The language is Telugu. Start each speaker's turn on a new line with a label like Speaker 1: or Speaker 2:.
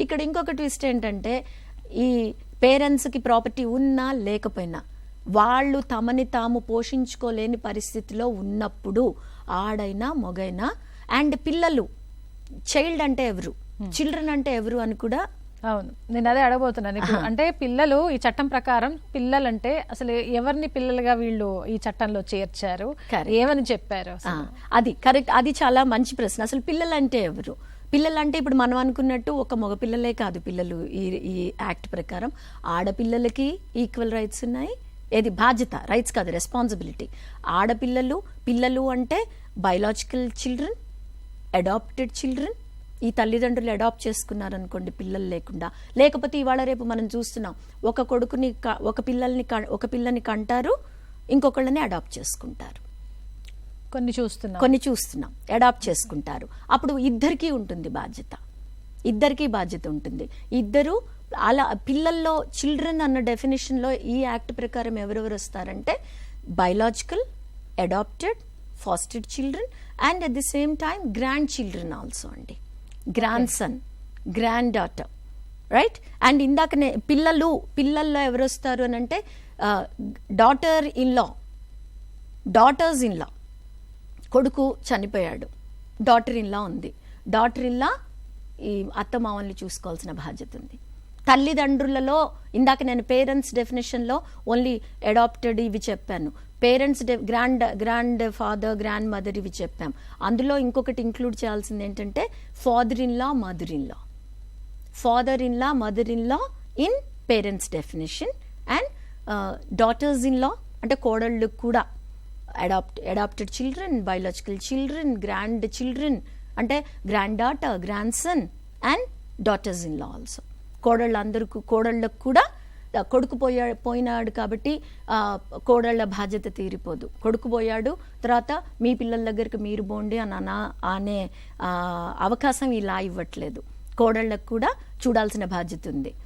Speaker 1: ఇక్కడ ఇంకొక ట్విస్ట్ ఏంటంటే ఈ పేరెంట్స్కి ప్రాపర్టీ ఉన్నా లేకపోయినా వాళ్ళు తమని తాము పోషించుకోలేని పరిస్థితిలో ఉన్నప్పుడు ఆడైనా మొగైనా అండ్ పిల్లలు చైల్డ్ అంటే ఎవరు, చిల్డ్రన్ అంటే ఎవరు అని కూడా.
Speaker 2: అవును, నేను అదే అడగబోతున్నాను ఇప్పుడు. అంటే పిల్లలు ఈ చట్టం ప్రకారం పిల్లలంటే అసలు ఎవరిని పిల్లలుగా వీళ్ళు ఈ చట్టంలో చేర్చారు, ఏమని చెప్పారు?
Speaker 1: అది కరెక్ట్, అది చాలా మంచి ప్రశ్న. అసలు పిల్లలు అంటే ఎవరు? పిల్లలు అంటే ఇప్పుడు మనం అనుకున్నట్టు ఒక మగ పిల్లలే కాదు పిల్లలు. ఈ యాక్ట్ ప్రకారం ఆడపిల్లలకి ఈక్వల్ రైట్స్ ఉన్నాయి. ఏది బాధ్యత, రైట్స్ కాదు, రెస్పాన్సిబిలిటీ. ఆడపిల్లలు పిల్లలు అంటే బయలాజికల్ చిల్డ్రన్, అడాప్టెడ్ చిల్డ్రన్. ఈ తల్లిదండ్రులు అడాప్ట్ చేసుకున్నారనుకోండి పిల్లలు లేకుండా, లేకపోతే ఇవాళ రేపు మనం చూస్తున్నాం ఒక పిల్లని కంటారు, ఇంకొకళ్ళని అడాప్ట్ చేసుకుంటారు. కొన్ని చూస్తున్నాం అడాప్ట్ చేసుకుంటారు. అప్పుడు ఇద్దరికీ ఉంటుంది బాధ్యత, ఉంటుంది. ఇద్దరు అలా పిల్లల్లో చిల్డ్రన్ అన్న డెఫినేషన్లో ఈ యాక్ట్ ప్రకారం ఎవరెవరు వస్తారంటే biological, adopted, fostered children and at the same time grandchildren also అండి. Grandson, granddaughter, right. And ఇందాకనే పిల్లల్లో ఎవరు వస్తారు అని అంటే డాటర్స్ ఇన్ లా. కొడుకు చనిపోయాడు, డాటర్ ఇన్ లా ఉంది. డాటర్ ఇన్ లా ఈ అత్తమామల్ని చూసుకోవాల్సిన బాధ్యత ఉంది. తల్లిదండ్రులలో ఇందాక నేను పేరెంట్స్ డెఫినేషన్లో ఓన్లీ అడాప్టెడ్ ఇవి చెప్పాను. Parents grandfather, grandmother ఇవి చెప్పాం. అందులో ఇంకొకటి ఇంక్లూడ్ చేయాల్సింది ఏంటంటే father in law, mother in law. Father in law, mother in law in parents definition. And daughters in law అంటే కోడళ్ళు కూడా adopted children, biological children, grandchildren అంటే granddaughter, grandson and daughters in law also. కోడళ్ళకు కూడా కొడుకు పోయినాడు కాబట్టి కోడళ్ళ బాధ్యత తీరిపోదు. కొడుకు పోయాడు, తర్వాత మీ పిల్లల దగ్గరికి మీరు పోండి అనే అవకాశం ఇలా ఇవ్వట్లేదు. కోడళ్ళకు కూడా చూడాల్సిన బాధ్యత ఉంది.